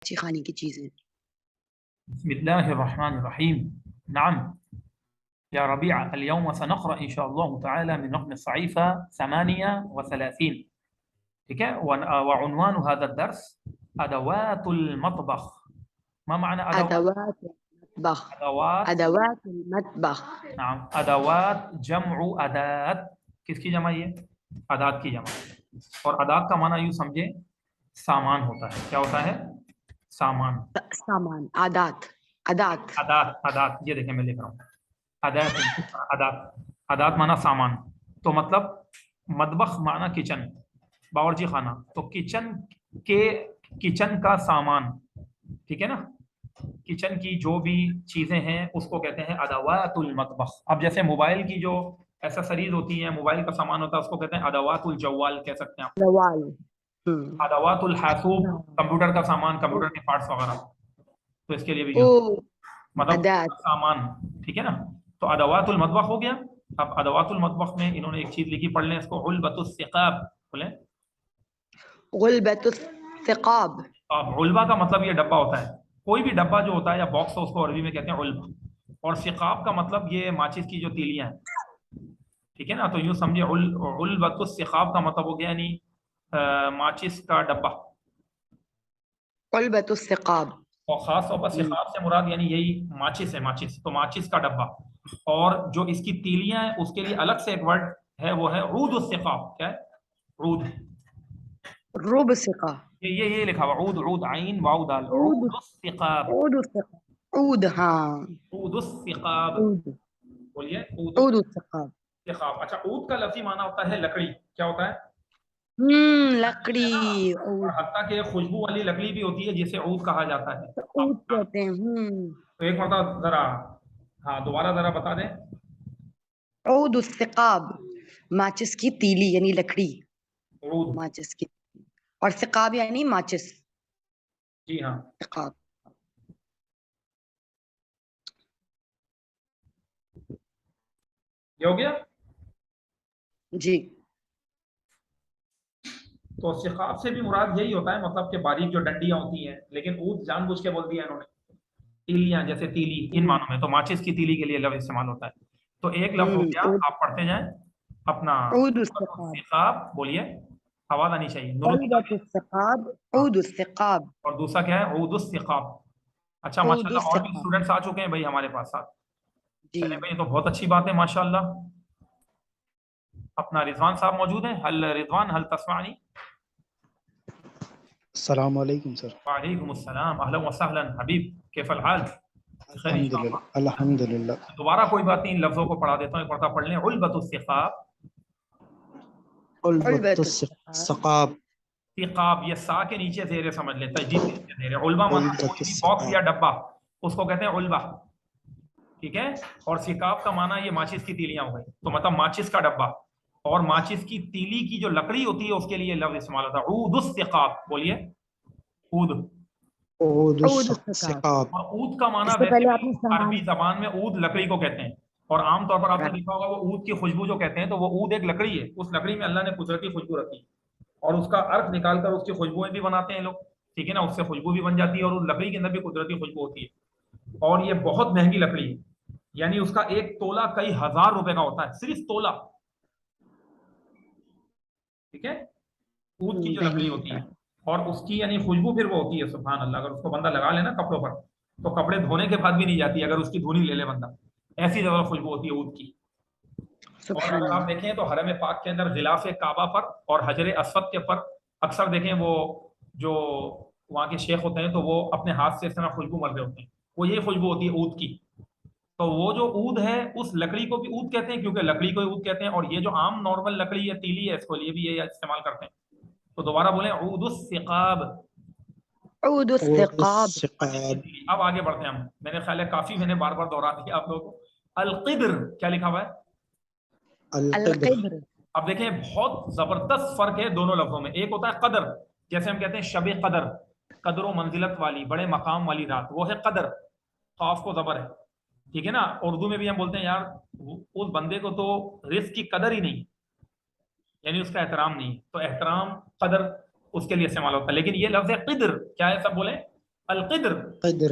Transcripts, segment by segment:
اچھی کھانے کی چیزیں. بسم الله الرحمن الرحيم. نعم يا ربيع، اليوم سنقرأ إن شاء الله تعالى من رقم الصحيفة 38. ٹھیک ہے. وعنوان هذا الدرس أدوات المطبخ. ما معنى أدوات؟ ادوات المطبخ. أدوات. ادوات المطبخ. نعم. أدوات جمع أداة. کس کی جمع یہ؟ ادات کی جمع. اور ادات کا معنی یوں سمجھے سامان ہوتا ہے. کیا ہوتا ہے؟ سامان. سامان. عادات. عادات. ادات. یہ دیکھیں میں لکھ رہا ہوں. ادات معنی سامان. تو مطلب مطبخ معنی کچن، باورچی خانہ. تو کچن کا سامان. ٹھیک ہے نا. کچن کی جو بھی چیزیں ہیں اس کو کہتے ہیں ادوات المطبخ. اب جیسے موبائل کی جو ایسیسریز ہوتی ہیں، موبائل کا سامان ہوتا ہے، اس کو کہتے ہیں ادوات الجوال کہہ سکتے ہیں آپ. جوال. ادوات الحاسوب کمپیوٹر کا سامان، کمپیوٹر کے پارٹس وغیرہ، تو اس کے لیے بھی مطلب ادات. سامان. ٹھیک ہے نا. تو ادوات المطبخ ہو گیا. اب ادوات المطبخ میں انہوں نے ایک چیز لکھی، پڑھ لیں اس کو. علبۃ الثقاب. بولیں. غلبۃ الثقاب. اب علبہ کا مطلب یہ ڈبہ ہوتا ہے. کوئی بھی ڈبہ جو ہوتا ہے یا باکس، اس کو عربی میں کہتے ہیں علبہ. اور ثقاب کا مطلب یہ ماچس کی جو تیلیاں ہیں. ٹھیک ہے نا. تو یوں سمجھے علبۃ الثقاب کا مطلب ہو گیا یعنی ماچس کا ڈبہ. علبۃ الثقاب. اور خاص طور پر ثقاب سے مراد یعنی یہی ماچس ہے. ماچس تو ماچس کا ڈبہ. اور جو اس کی تیلیاں ہیں اس کے لیے الگ سے ایک ورڈ ہے، وہ ہے عود الثقاب. کیا ہے؟ عود. روب الثقاب. یہ لکھا ہوا عود عین واو دال. عود الثقاب. عود الثقاب. عود. ہاں. عود الثقاب. عود. بولیے. عود الثقاب. ثقاب. اچھا. عود کا لفظی معنی ہوتا ہے لکڑی. کیا ہوتا ہے؟ لکڑی. اور حتیٰ کہ خوشبو والی لکڑی بھی ہوتی ہے جسے عود کہا جاتا ہے. عود کہتے ہیں. تو ایک مرتبہ ذرا دوبارہ ذرا بتا دیں. عود الثقاب ماچس کی تیلی یعنی لکڑی. عود ماچس کی. اور ثقاب یعنی ماچس. جی ہاں. ثقاب. یہ ہو گیا. جی. تو ثقاب سے بھی مراد یہی ہوتا ہے، مطلب کہ باریک جو ڈنڈیاں ہوتی ہیں. لیکن عود جان بوجھ کے بول دیا انہوں نے. تیلیاں جیسے تیلی ان معنوں میں. تو ماچس کی تیلی کے لیے لفظ استعمال ہوتا ہے. تو ایک لفظ ہو گیا. آپ پڑھتے جائیں اپنا. عود الثقاب. ثقاب. بولیے. آواز آنی چاہیے. علبۃ الثقاب. عود الثقاب. اور دوسرا کیا ہے؟ عود الثقاب. اچھا ماشاءاللہ اور بھی اسٹوڈنٹس آ چکے ہیں بھائی ہمارے پاس ساتھ. چلیں بھائی، تو بہت اچھی بات ہے ماشاءاللہ. اپنا رضوان صاحب موجود ہیں. رضوان هل تسمعني؟ السلام علیکم سر. وعلیکم السلام. اہلا وسہلا حبیب. کیف الحال؟ الحمد للہ. دوبارہ کوئی بات نہیں، ان لفظوں کو پڑھا دیتا ہوں، ایک مرتبہ پڑھ لیں. علبۃ الثقاب. علبۃ الثقاب. ثقاب یہ سا کے نیچے زیر سمجھ لیں، تجدید کے نیچے زیر. علبہ مطلب کوئی بھی باکس یا ڈبہ، اس کو کہتے ہیں علبہ. ٹھیک ہے. اور ثقاب کا معنی یہ ماچس کی تیلیاں ہو گئی. تو مطلب ماچس کا ڈبہ. اور ماچس کی تیلی کی جو لکڑی ہوتی ہے اس کے لیے لفظ استعمال ہوتا ہے عود الثقاب. بولیے. عود. عود الثقاب. اور عود کا معنی ویسے عربی زبان میں عود لکڑی کو کہتے ہیں. اور عام طور پر آپ نے دیکھا ہوگا وہ عود کی خوشبو جو کہتے ہیں، تو وہ عود ایک لکڑی ہے. اس لکڑی میں اللہ نے قدرتی خوشبو رکھی اور اس کا عرق نکال کر اس کی خوشبوئیں بھی بناتے ہیں لوگ. ٹھیک ہے نا. اس سے خوشبو بھی بن جاتی ہے اور اس لکڑی کے اندر بھی قدرتی خوشبو ہوتی ہے. اور یہ بہت مہنگی لکڑی ہے. یعنی اس کا ایک تولہ کئی ہزار روپے کا ہوتا ہے، صرف تولہ. ٹھیک ہے. عود کی جو لکڑی ہوتی ہے اور اس کی یعنی خوشبو پھر وہ ہوتی ہے سبحان اللہ. اگر اس کو بندہ لگا لے نا کپڑوں پر تو کپڑے دھونے کے بعد بھی نہیں جاتی اگر اس کی دھونی لے لے بندہ. ایسی جگہ خوشبو ہوتی ہے عود کی. اور اگر آپ دیکھیں تو حرم پاک کے اندر غلاف کعبہ پر اور حجر اسود کے پر اکثر دیکھیں وہ جو وہاں کے شیخ ہوتے ہیں تو وہ اپنے ہاتھ سے اس طرح خوشبو مر رہے ہوتے ہیں. وہ یہ خوشبو ہوتی ہے عود کی. تو وہ جو عود ہے اس لکڑی کو بھی عود کہتے ہیں کیونکہ لکڑی کو عود کہتے ہیں. اور یہ جو عام نارمل لکڑی ہے تیلی ہے اس کو لیے بھی یہ استعمال کرتے ہیں. تو دوبارہ بولیں عود الثقاب. عود الثقاب. اب آگے بڑھتے ہیں ہم. میں نے خیال ہے کافی میں نے بار بار دوہرا دیا آپ لوگوں کو. القدر کیا لکھا ہوا ہے؟ القدر. اب دیکھیں بہت زبردست فرق ہے دونوں لفظوں میں. ایک ہوتا ہے قدر، جیسے ہم کہتے ہیں شب قدر، قدر و منزلت والی بڑے مقام والی رات، وہ ہے قدر. قاف کو زبر ہے. ٹھیک ہے نا. اردو میں بھی ہم بولتے ہیں یار اس بندے کو تو رزق کی قدر ہی نہیں، یعنی اس کا احترام نہیں. تو احترام قدر اس کے لیے استعمال ہوتا ہے. لیکن یہ لفظ قدر کیا ہے؟ سب بولیں القدر قدر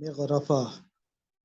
مغرفة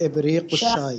إبريق الشاي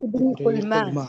إبريق إبريق الماء الماء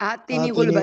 أعطني آتني غلبة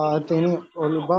آتني علبة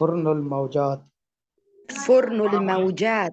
فرن الموجات فرن الموجات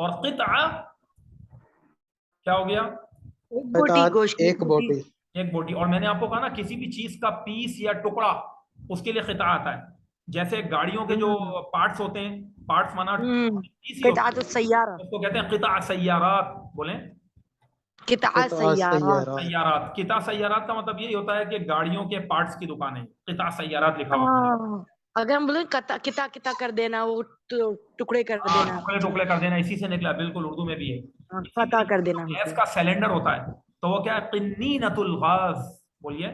اور قطعہ کیا ہو گیا؟ ایک بوٹی گوشت کی، ایک بوٹی. ایک بوٹی. اور میں نے آپ کو کہا نا کسی بھی چیز کا پیس یا ٹکڑا اس کے لیے قطعہ آتا ہے. جیسے گاڑیوں کے جو پارٹس ہوتے ہیں، پارٹس مانا پیس ہی ہوتا قطعۃ ہے، السیارہ، اس کو کہتے ہیں قطع سیارات. بولیں قطع سیارات. سیارات. قطع سیارات کا مطلب یہی ہوتا ہے کہ گاڑیوں کے پارٹس کی دکان ہے. قطع سیارات لکھا ہوا. اگر ہم بولیں قطع کر دینا، وہ ٹکڑے کر دینا، ٹکڑے کر دینا، اسی سے نکلا. بالکل اردو میں بھی ہے. قطع کر دینا. گیس کا سلنڈر ہوتا ہے تو وہ کیا ہے؟ قنینۃ الغاز. بولیے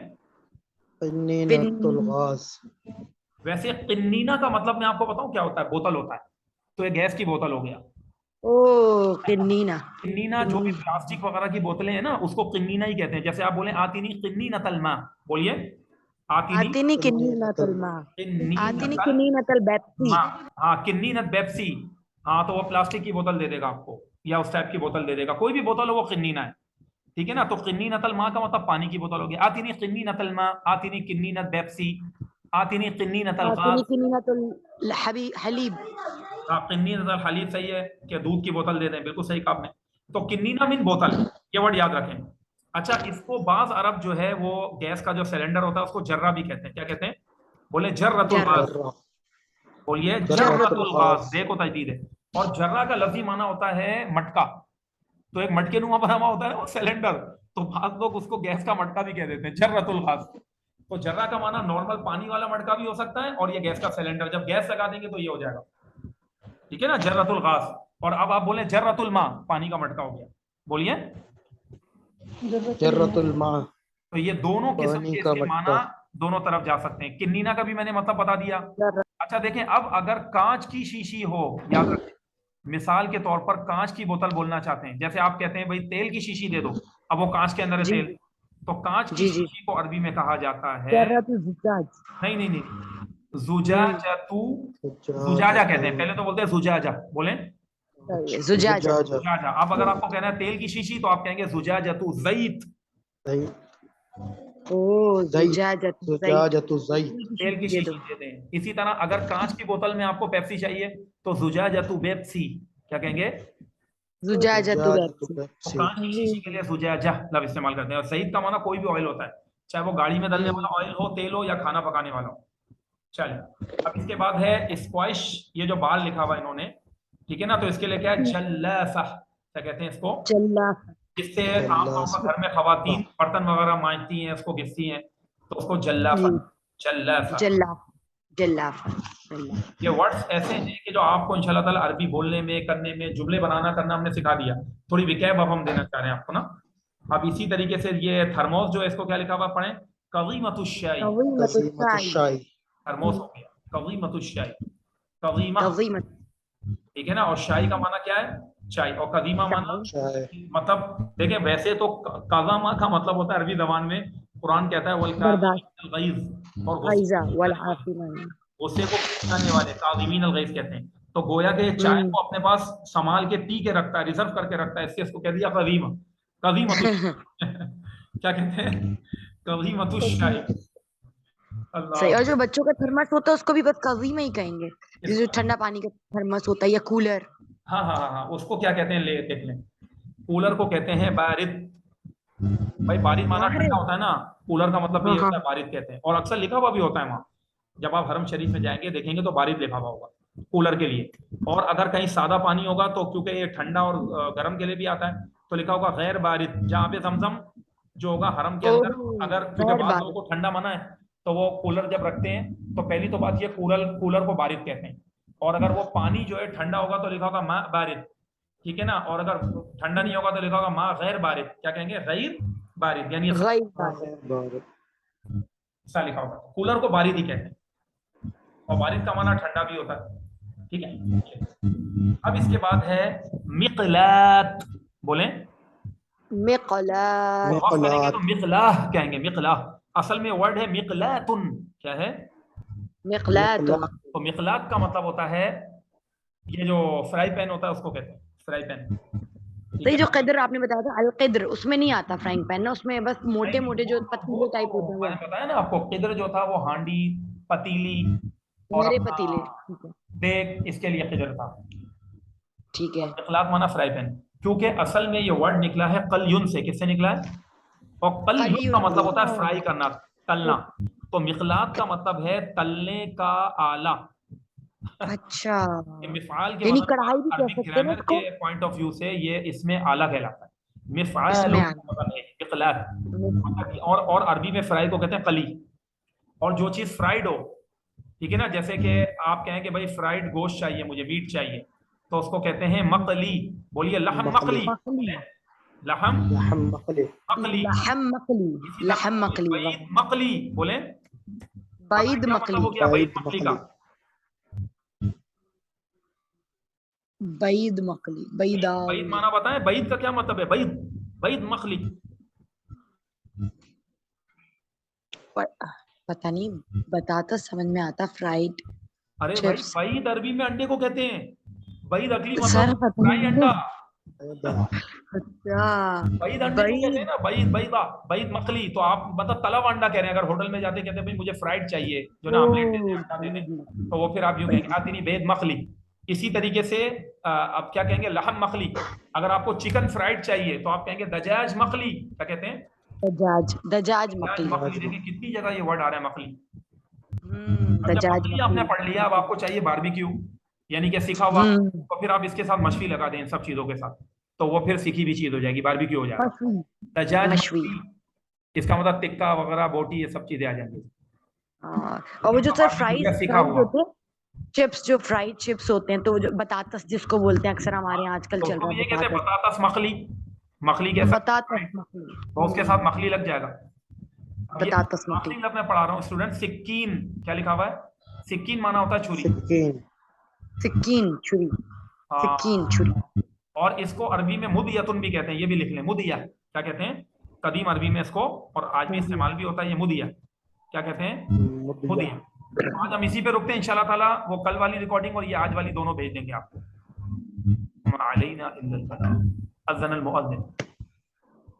قنینۃ الغاز. ویسے قنینہ کا مطلب میں آپ کو بتاؤں کیا ہوتا ہے؟ بوتل ہوتا ہے. تو یہ گیس کی بوتل ہو گیا. قنینہ. قنینہ جو بھی پلاسٹک وغیرہ کی بوتلیں ہیں نا، اس کو قنینہ ہی کہتے ہیں. جیسے آپ بولیں آتینی قنینۃ الماء. بولیے آتینی قنینۃ الماء، آتینی قنینۃ البیپسی. ہاں قنینۃ بیپسی. ہاں تو وہ پلاسٹک کی بوتل دے دے گا آپ کو، یا اس ٹائپ کی بوتل دے دے گا. کوئی بھی بوتل ہو وہ قنینہ ہے. ٹھیک ہے نا. تو قنینۃ الماء کا مطلب پانی کی بوتل ہو گیا. آتینی قنینۃ الماء، آتینی قنینۃ بیپسی، آتینی قنینۃ الغاز. آتینی قنینۃ الحلیب. قنینۃ الحلیب صحیح ہے کہ دودھ کی بوتل دے دیں. بالکل صحیح کہا آپ نے. تو قنینہ من بوتل، یہ ورڈ یاد رکھیں. اچھا اس کو بعض عرب جو ہے وہ گیس کا جو سلنڈر ہوتا ہے اس کو جرہ بھی کہتے ہیں. کیا کہتے ہیں؟ بولے جرۃ الغاز. بولیے جرۃ الغاز. دیکھو تجدید ہے. اور جرہ کا لفظی معنی ہوتا ہے مٹکا. تو ایک مٹکے نما بنا ہوا ہوتا ہے وہ سلنڈر، تو بعض لوگ اس کو گیس کا مٹکا بھی کہہ دیتے ہیں، جرۃ الغاز. تو جرہ کا معنی نارمل پانی والا مٹکا بھی ہو سکتا ہے، اور یہ گیس کا سلنڈر. جب گیس لگا دیں گے تو یہ ہو جائے گا. ٹھیک ہے نا، جرۃ الغاز. اور اب آپ بولیں جرۃ الماء، پانی کا مٹکا ہو گیا. بولیے جرۃ الماء. تو یہ دونوں قسم پانی کے کا اس کے مٹکا. معنی دونوں طرف جا سکتے ہیں. قنینہ کا بھی میں نے مطلب بتا دیا. اچھا دیکھیں، اب اگر کانچ کی شیشی ہو، یاد رکھیں مثال کے طور پر کانچ کی بوتل بولنا چاہتے ہیں. جیسے آپ کہتے ہیں بھائی تیل کی شیشی دے دو، اب وہ کانچ کے اندر ہے تیل، تو کانچ کی شیشی کو عربی میں کہا جاتا ہے نہیں زجاجۃ. زجاجہ کہتے ہیں. پہلے تو بولتے ہیں زجاجہ. بولیں زجاجہ. زجاجہ. اب اگر آپ کو کہنا ہے تیل کی شیشی تو آپ کہیں گے زجاجۃ زیت. زجاجۃ الزیت. تیل کی شیشی دے دیں. اسی طرح اگر کانچ کی بوتل میں آپ کو پیپسی چاہیے تو زجاجۃ بیپسی. کیا کہیں گے؟ زجاجۃ تو کانچ کی شیشی کے لیے زجاجہ لفظ استعمال کرتے ہیں. اور زیت کا معنی کوئی بھی آئل ہوتا ہے، چاہے وہ گاڑی میں ڈلنے والا آئل ہو، تیل ہو، یا کھانا پکانے والا ہو. چلیے اب اس کے بعد ہے اسکوائش. یہ جو بال لکھا ہوا انہوں نے، ٹھیک ہے نا، تو اس کے لیے کیا ہے؟ جلافہ. کیا کہتے ہیں اس کو؟ جس سے عام طور پر گھر میں خواتین برتن وغیرہ مانجتی ہیں، اس کو گھستی ہیں، تو اس کو جلافہ. جلافہ. یہ ورڈز ایسے ہیں کہ جو آپ کو انشاءاللہ تعالی عربی بولنے میں، کرنے میں، جملے بنانا کرنا ہم نے سکھا دیا. تھوڑی وکیب اب ہم دینا چاہ رہے ہیں آپ کو نا. اب اسی طریقے سے یہ تھرموس جو ہے اس کو کیا لکھا ہوا پڑھیں؟ قضیمۃ الشائی. تھرموس ہو گیا قضیمۃ الشائی. قضیمہ. ٹھیک ہے نا. اور شائی کا معنی کیا ہے؟ چائے. اور قدیمہ معنی مطلب دیکھیں ویسے تو قضامہ کا مطلب ہوتا ہے عربی زبان میں، قرآن کہتا ہے والکاظمین الغیظ، اور غصے کو پھینکنے والے کاظمین الغیظ کہتے ہیں. تو گویا کہ چائے کو اپنے پاس سنبھال کے پی کے رکھتا ہے، ریزرو کر کے رکھتا ہے، اس کو کہہ دیا قضیمہ. قضیمۃ کیا کہتے ہیں؟ قضیمۃ الشائی. صحیح. اور جو بچوں کا تھرمس ہوتا ہے اس کو بھی بس قضیمہ ہی کہیں گے، جو ٹھنڈا پانی کا تھرمس ہوتا ہے یا کولر. ہاں اس کو کیا کہتے ہیں؟ لے دیکھ لیں. کولر کو کہتے ہیں بارد. بھائی بارد مانا ٹھنڈا ہوتا ہے نا، کولر کا مطلب یہ ہوتا ہے بارد کہتے ہیں. اور اکثر لکھا ہوا بھی ہوتا ہے وہاں، جب آپ حرم شریف میں جائیں گے دیکھیں گے تو بارد لکھا ہوا ہوگا کولر کے لیے. اور اگر کہیں سادہ پانی ہوگا تو کیونکہ یہ ٹھنڈا اور گرم کے لیے بھی آتا ہے تو لکھا ہوگا غیر بارد. جہاں پہ زمزم جو ہوگا حرم کے اندر، اگر کیونکہ بعض لوگوں کو ٹھنڈا منع ہے تو وہ کولر جب رکھتے ہیں تو پہلی تو بات یہ کولر کو بارد کہتے ہیں. اور اگر وہ پانی جو ہے ٹھنڈا ہوگا تو لکھا ہوگا ماء بارد. ٹھیک ہے نا. اور اگر ٹھنڈا نہیں ہوگا تو لکھا ہوگا ماء غیر بارد. کیا کہیں گے؟ غیر بارد، یعنی ایسا لکھا ہوگا. کولر کو بارد ہی کہتے ہیں، اور بارد کا معنی ٹھنڈا بھی ہوتا ہے. ٹھیک ہے. اب اس کے بعد ہے مقلات. بولیں مقلات. تو مقلاہ کہیں گے. مقلاہ اصل میں ورڈ ہے مقلاتن. کیا ہے؟ مقلات. تو مقلات کا مطلب ہوتا ہے یہ جو فرائی پین ہوتا ہے اس کو کہتے ہیں فرائی پین. تو جو قدر آپ نے بتایا تھا القدر، اس میں نہیں آتا فرائنگ پین نا، اس میں بس موٹے موٹے جو پتیلے ٹائپ ہوتے ہیں. میں نے بتایا نا آپ کو، قدر جو تھا وہ ہانڈی، پتیلی اور میرے پتیلے دیگ، اس کے لیے قدر تھا. ٹھیک ہے. مقلاۃ مانا فرائی پین، کیونکہ اصل میں یہ ورڈ نکلا ہے قلیون سے. کس سے نکلا ہے؟ اور قلیون کا مطلب ہوتا ہے فرائی کرنا، تلنا. تو مقلاۃ کا مطلب ہے تلنے کا آلہ. اچھا، مفعال کے یعنی مطلب کڑھائی بھی کہہ عربی سکتے ہیں نا گرامر اس کو. کے پوائنٹ آف ویو سے یہ اس میں آلہ کہلاتا ہے. مفعال اس میں مطلب ہے مقلاۃ. اور عربی میں فرائی کو کہتے ہیں قلی. اور جو چیز فرائیڈ ہو، ٹھیک ہے نا، جیسے کہ آپ کہیں کہ بھائی فرائیڈ گوشت چاہیے مجھے، میٹ چاہیے، تو اس کو کہتے ہیں مقلی. بولیے لحم مقلی. لحم لحم مقلی. مقلی. لحم مقلی. اسی طرح لحم مقلی. بعید مقلی بولیں. بعید کیا مقلی. مطلب ہو گیا بعید مقلی کا؟ بعید مقلی. بعیدہ. بعید معنی بتائیں، بعید کا کیا مطلب ہے؟ بعید، بعید مقلی. پتہ نہیں، بتاتا سمجھ میں آتا. فرائیڈ. ارے بھائی بعید عربی میں انڈے کو کہتے ہیں. بعید اکلی سر مطلب فرائی انڈا. اچھا، بعید انڈے کو کہتے ہیں نا، بعید بعیدہ، بعید مقلی. تو آپ مطلب تلا انڈا کہہ رہے ہیں. اگر ہوٹل میں جاتے کہتے ہیں بھائی مجھے فرائیڈ چاہیے، جو نا آملیٹ دے دیں، انڈا دے دیں، تو وہ پھر آپ یوں کہیں گے آتینی بعید مقلی. اسی طریقے سے آپ کیا کہیں گے؟ لحم مقلی. اگر آپ کو چکن فرائیڈ چاہیے تو آپ کہیں گے دجاج مقلی. کیا کہتے ہیں؟ دجاج. دجاج مقلی. مقلی. دیکھیں کتنی جگہ یہ ورڈ آ رہا ہے مقلی. دجاج مقلی آپ نے پڑھ لیا. اب آپ کو چاہیے باربیکیو، یعنی کہ سیکھا ہوا، تو پھر آپ اس کے ساتھ مشوی لگا دیں ان سب چیزوں کے ساتھ، تو وہ پھر سیکھی بھی چیز ہو جائے گی، باربیکیو ہو جائے گا. دجاج مشوی، اس کا مطلب ٹکا وغیرہ، بوٹی، یہ سب چیزیں آ جائیں گی. اور وہ جو سر فرائیڈ سیکھا ہوا ہوتے ہیں چپس، جو فرائیڈ چپس ہوتے ہیں، تو وہ جو بطاطس جس کو بولتے ہیں اکثر ہمارے یہاں آج کل چل رہا ہے، یہ کہتے ہیں بطاطس مخلی. مخلی کیسا؟ بطاطس مخلی. تو اس کے ساتھ مخلی لگ جائے گا. بطاطس مخلی. مخلی میں پڑھا رہا ہوں اسٹوڈنٹ. سکین کیا لکھا ہوا ہے؟ سکین مانا ہوتا ہے چھری. سکین. سکین چھری. سکین چھری. اور اس کو عربی میں مدیتن بھی کہتے ہیں. یہ بھی لکھ لیں، مدیہ. کیا کہتے ہیں؟ قدیم عربی میں اس کو، اور آج بھی استعمال بھی ہوتا ہے، یہ مدیہ. کیا کہتے ہیں؟ مدیہ. آج ہم اسی پہ رکتے ہیں انشاءاللہ تعالیٰ. وہ کل والی ریکارڈنگ اور یہ آج والی دونوں بھیج دیں گے آپ کو. علینا الا البلاغ. اذن المؤذن.